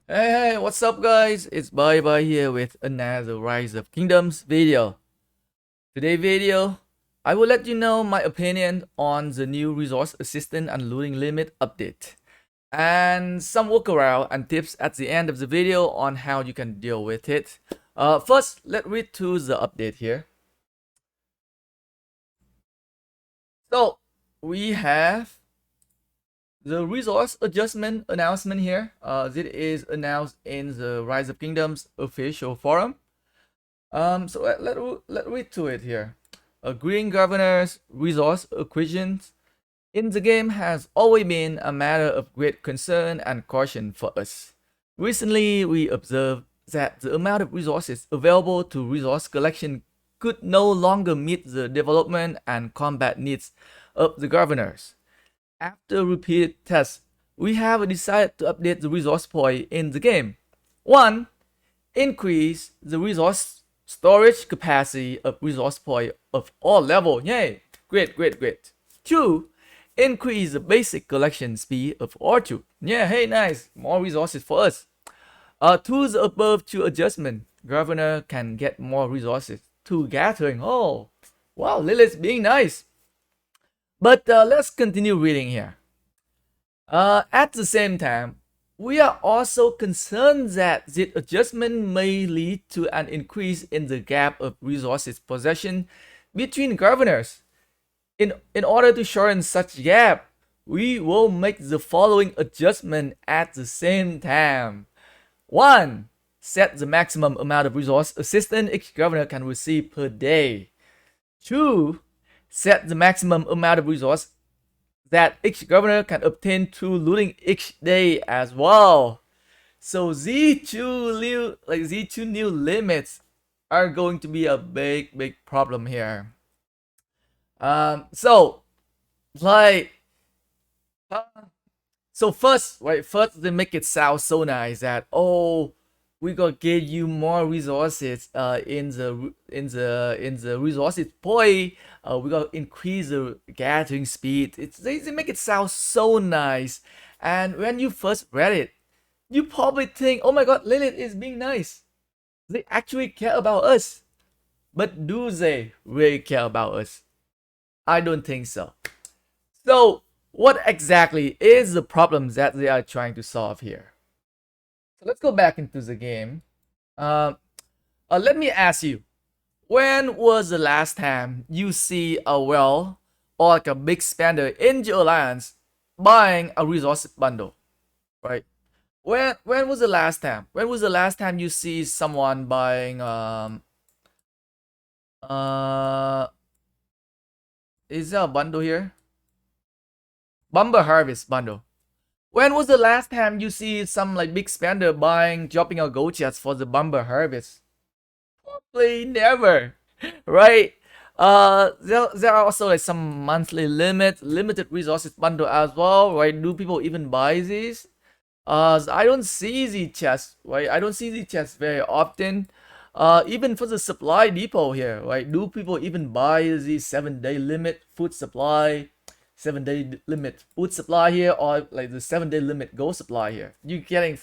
Hey, what's up guys? It's Bye Bye here with another Rise of Kingdoms video. Today video, I will let you know my opinion on the new resource assistant and looting limit update. And some workaround and tips at the end of the video on how you can deal with it. First, let's read through the update here. So, we have the resource adjustment announcement here. This is announced in the Rise of Kingdoms official forum. So let read to it here. Green governors resource acquisitions in the game has always been a matter of great concern and caution for us. Recently, we observed that the amount of resources available to resource collection could no longer meet the development and combat needs of the governors. After repeated tests, we have decided to update the resource point in the game. 1. Increase the resource storage capacity of resource point of all level. Yay! Great. 2. Increase the basic collection speed of R2. Yeah, hey, nice. More resources for us. To the above two adjustment, governor can get more resources to gathering. Oh, wow, Lilith being nice. But let's continue reading here. At the same time, we are also concerned that this adjustment may lead to an increase in the gap of resources possession between governors. In order to shorten such gap, we will make the following adjustment at the same time. 1. Set the maximum amount of resource assistance each governor can receive per day. 2. Set the maximum amount of resource that each governor can obtain through looting each day as well. So these two new limits are going to be a big problem here. So like uh, so first, right? First they make it sound so nice that, oh, we gonna give you more resources in the resources point. We gonna increase the gathering speed. They make it sound so nice, and when you first read it, you probably think, oh my god, Lilith is being nice. They actually care about us. But do they really care about us? I don't think so. So what exactly is the problem that they are trying to solve here? So let's go back into the game. Let me ask you, when was the last time you see a whale or like a big spender in your alliance buying a resource bundle, right? When was the last time? When was the last time you see someone buying uh is there a bundle here? Bumper Harvest bundle. When was the last time you see some like big spender dropping a gold chest for the Bumper Harvest? Probably never, right? There are also like some monthly limited resources bundle as well, right? Do people even buy these? I don't see the chests, right? I don't see the chests very often. Even for the supply depot here, right? Do people even buy the 7-day limit food supply, 7-day limit food supply here, or like the 7-day limit gold supply here? You getting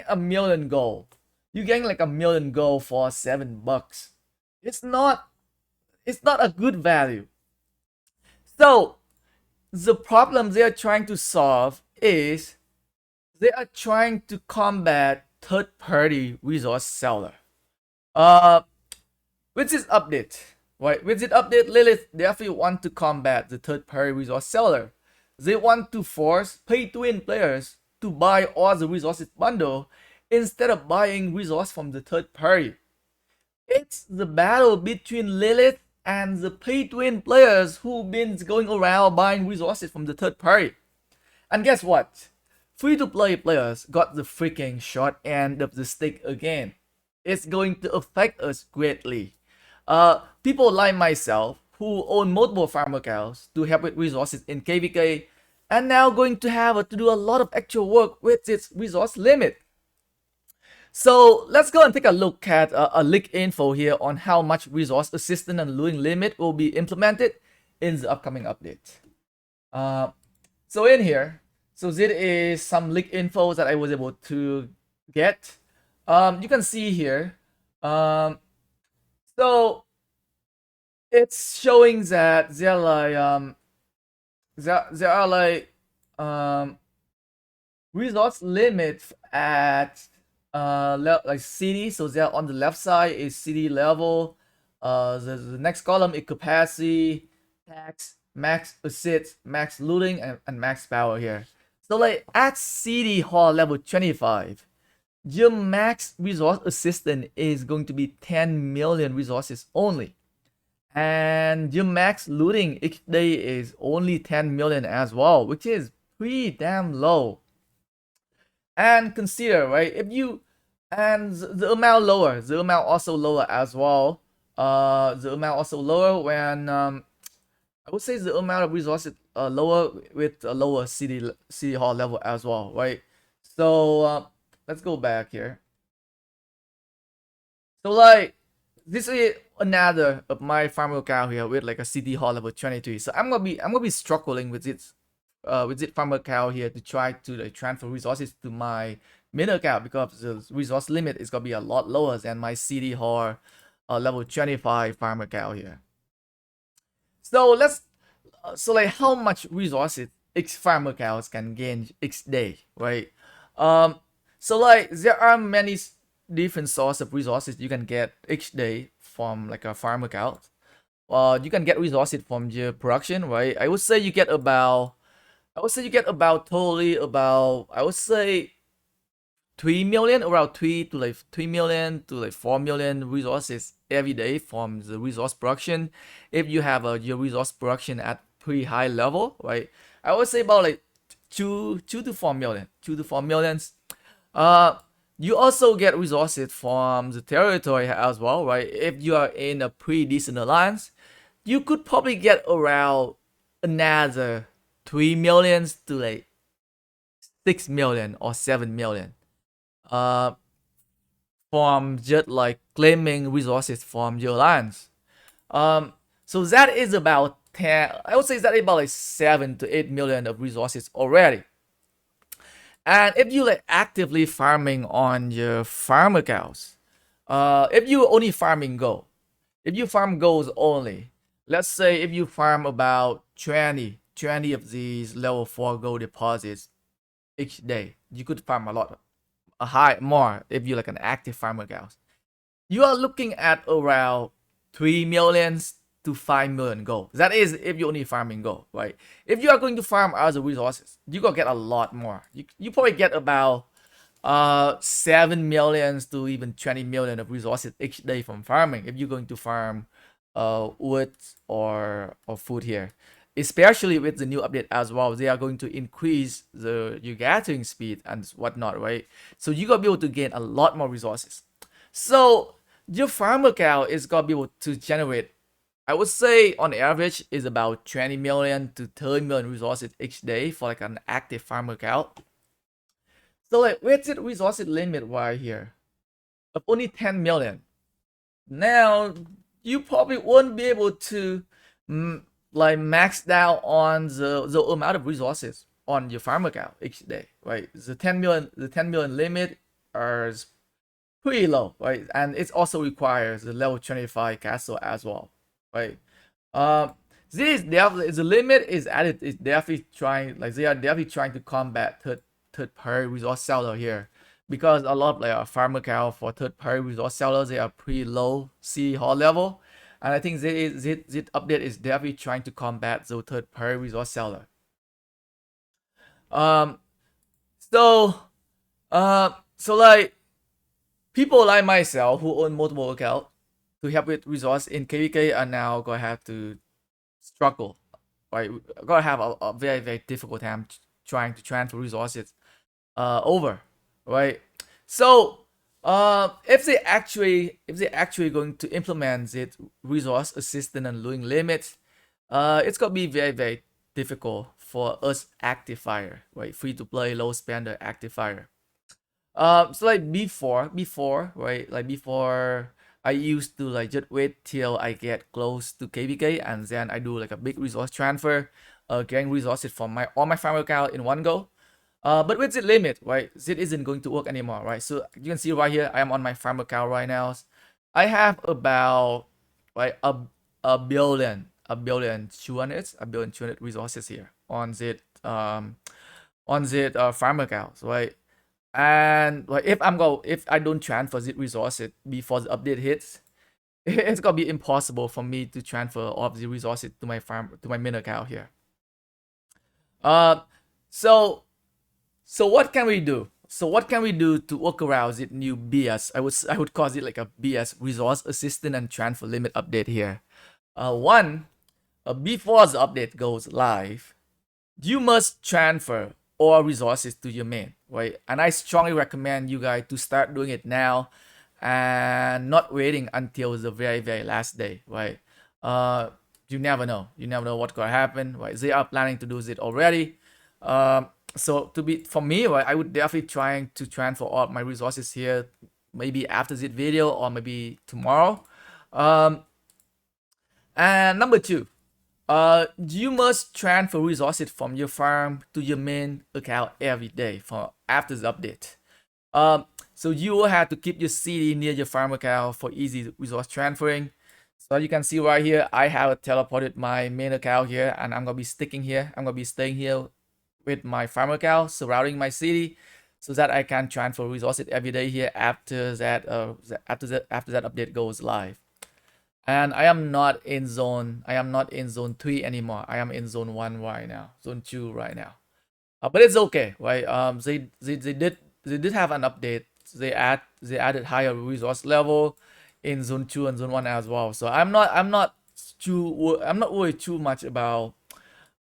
a million gold. You getting like a million gold for $7. It's not a good value. So the problem they are trying to solve is they are trying to combat third-party resource seller. With this update, right? With this update, Lilith definitely want to combat the third-party resource seller. They want to force pay-to-win players to buy all the resources bundle instead of buying resource from the third party. It's the battle between Lilith and the pay-to-win players who've been going around buying resources from the third party. And guess what? Free-to-play players got the freaking short end of the stick again. It's going to affect us greatly. People like myself who own multiple farm accounts to help with resources in KvK are now going to have to do a lot of actual work with its resource limit. So let's go and take a look at a leak info here on how much resource assistance and looting limit will be implemented in the upcoming update. So in here, So this is some leak info that I was able to get. You can see here. So it's showing that there are like resource limit at like city. So there on the left side is city level. The next column is capacity, tax, max assets, max looting, and max power here. So like at city hall level 25, your max resource assistant is going to be 10 million resources only. And your max looting each day is only 10 million as well, which is pretty damn low. And consider, right, if you and the amount lower, the amount also lower as well. The amount also lower when I would say the amount of resources lower with a lower city hall level as well, right? So let's go back here. So like this is another of my farm account here with like a city hall level 23. So I'm gonna be struggling with it farm account here to try to like transfer resources to my main account because the resource limit is gonna be a lot lower than my city hall level 25 farm account here. So let's so like how much resources each farm accounts can gain each day, right? So like there are many different sources of resources you can get each day from like a farm account. You can get resources from your production, right? I would say you get about totally about I would say 3 million, around 3 million to like 4 million resources every day from the resource production. If you have your resource production at pretty high level, right? I would say about like 2 to 4 million, 2 to 4 millions. You also get resources from the territory as well, right? If you are in a pretty decent alliance, you could probably get around another 3 millions to like 6 million or 7 million. Uh, from just like claiming resources from your lands. So that is about 10. I would say that is about like 7 to 8 million of resources already. And if you like actively farming on your farm accounts, if you only farming gold, if you farm golds only, let's say if you farm about 20 of these level 4 gold deposits each day, you could farm a lot a high more if you're like an active farmer account. You are looking at around 3 millions to 5 million gold. That is if you're only farming gold, right? If you are going to farm other resources, you gonna get a lot more. You probably get about 7 millions to even 20 million of resources each day from farming if you're going to farm wood or food here, especially with the new update as well. They are going to increase your gathering speed and whatnot, right? So you're gonna be able to gain a lot more resources. So your farm account is gonna be able to generate, I would say on average is about 20 million to 30 million resources each day for like an active farm account. So like where's the resources limit right here of only 10 million. Now you probably won't be able to like max out on the amount of resources on your farm account each day, right? The 10 million limit is pretty low, right? And it also requires the level 25 castle as well, right? Um, this definitely the limit is added. Is definitely trying like they are definitely trying to combat third party resource seller here because a lot of like farm account for third party resource sellers they are pretty low C hall level, and I think this update is definitely trying to combat the third party resource seller. Um, so so like people like myself who own multiple accounts to help with resource in KvK are now gonna have to struggle, right? We're gonna have a very difficult time trying to transfer resources over, right? So if they actually going to implement it resource assistant and looting limits, it's gonna be very difficult for us active fire, right? Free to play low spender active fire. So like before, right? Like before, I used to like just wait till I get close to KvK and then I do like a big resource transfer, getting resources from my all my farm account in one go. But with the limit, right, Zit isn't going to work anymore, right? So you can see right here, I am on my farm account right now. I have about right a billion 200 resources here on Zit farm accounts, right? And like if I don't transfer Zit resources before the update hits, it's gonna be impossible for me to transfer all of the resources to my main account here. Uh, so So what can we do? So what can we do to work around this new BS? I would call it like a BS resource assistant and transfer limit update here. One, before the update goes live, you must transfer all resources to your main, right? And I strongly recommend you guys to start doing it now and not waiting until the very last day, right? Uh, you never know. You never know what's gonna happen, right? They are planning to do it already. So for me, right, I would definitely trying to transfer all my resources here, maybe after this video or maybe tomorrow. And number two, you must transfer resources from your farm to your main account every day for after the update. So you will have to keep your CD near your farm account for easy resource transferring. So you can see right here, I have teleported my main account here, and I'm gonna be sticking here. I'm gonna be staying here with my farm account, surrounding my city, so that I can transfer resources every day here after that update goes live. And I am not in zone 3 anymore. I am in zone 1 right now, zone 2 right now. But it's okay, right? They did have an update. They added higher resource level in zone 2 and zone 1 as well. So I'm not worried too much about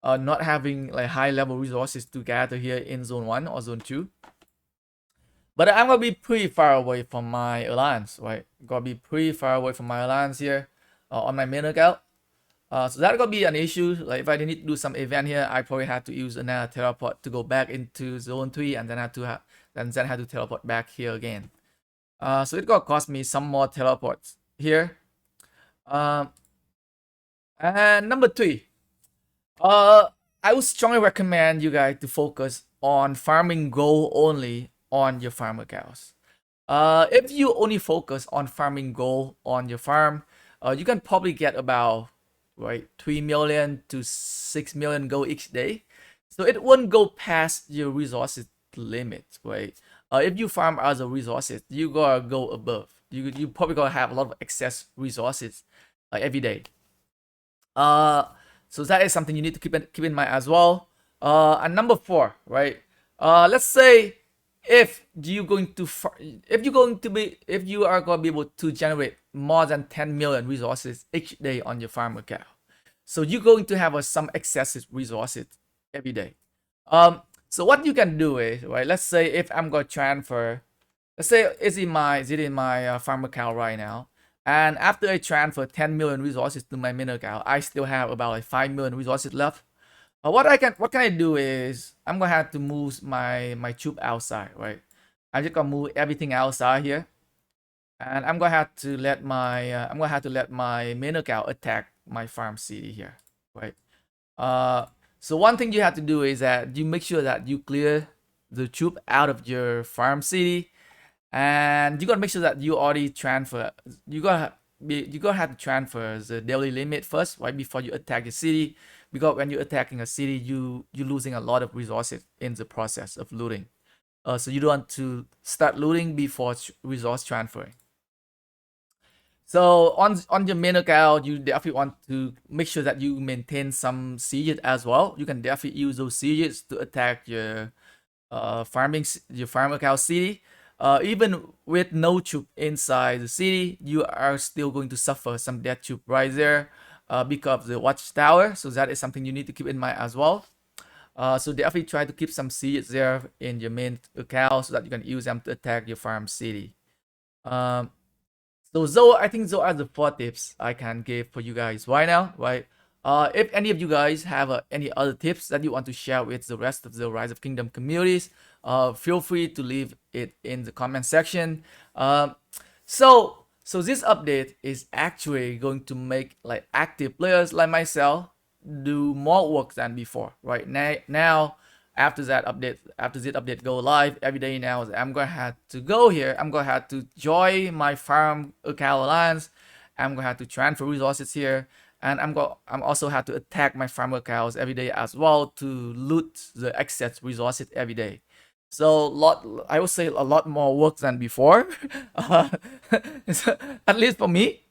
not having like high level resources to gather here in zone 1 or zone 2. But I'm gonna be pretty far away from my alliance, right? Gonna be pretty far away from my alliance here on my main account. So that's gonna be an issue. Like if I need to do some event here, I probably have to use another teleport to go back into zone 3 and then have to teleport back here again. So it's gonna cost me some more teleports here. And number 3, I would strongly recommend you guys to focus on farming gold only on your farm accounts. If you only focus on farming gold on your farm, you can probably get about 3 million to 6 million gold each day. So it won't go past your resources limit, right? If you farm other resources, you gotta go above. You probably gonna have a lot of excess resources every day. So that is something you need to keep in mind as well. And number 4, right? Let's say if you are going to be able to generate more than 10 million resources each day on your farm account, so you're going to have some excessive resources every day. So what you can do is, right? Let's say if I'm going to transfer, let's say it's in my farm account right now. And after I transfer 10 million resources to my main account, I still have about like 5 million resources left. What can I do is I'm gonna have to move my troop outside, right? I'm just gonna move everything outside here, and I'm gonna have to let my main account attack my farm city here, right? So one thing you have to do is that you make sure that you clear the troop out of your farm city. And you gotta make sure that you already transfer. You gotta have to transfer the daily limit first, right before you attack the city. Because when you're attacking a city, you're losing a lot of resources in the process of looting. So you don't want to start looting before resource transferring. So on your main account, you definitely want to make sure that you maintain some sieges as well. You can definitely use those sieges to attack your farm account city. Even with no troop inside the city, you are still going to suffer some death troop right there because of the watchtower. So that is something you need to keep in mind as well. So definitely try to keep some seeds there in your main account so that you can use them to attack your farm city. So I think those are the 4 tips I can give for you guys right now, right? If any of you guys have any other tips that you want to share with the rest of the Rise of Kingdom communities, feel free to leave it in the comment section. So this update is actually going to make like active players like myself do more work than before, right? Now after that update go live every day now, I'm gonna have to go here. I'm gonna have to join my farm account alliance. I'm gonna have to transfer resources here, and I'm also have to attack my farm accounts every day as well to loot the excess resources every day. So I would say a lot more work than before, at least for me.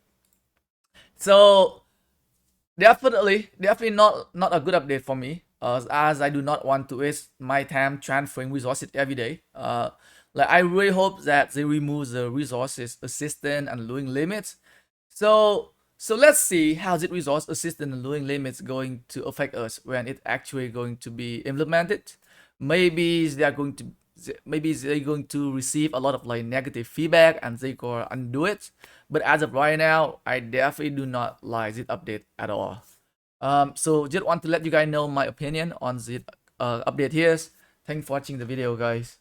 So definitely not a good update for me, as I do not want to waste my time transferring resources every day. Like I really hope that they remove the resources assistant and looting limits. So let's see how this resource assistant and looting limits going to affect us when it actually going to be implemented. Maybe they are going to maybe they're going to receive a lot of like negative feedback and they go undo it. But as of right now, I definitely do not like this update at all. So just want to let you guys know my opinion on this update here. Thanks for watching the video, guys.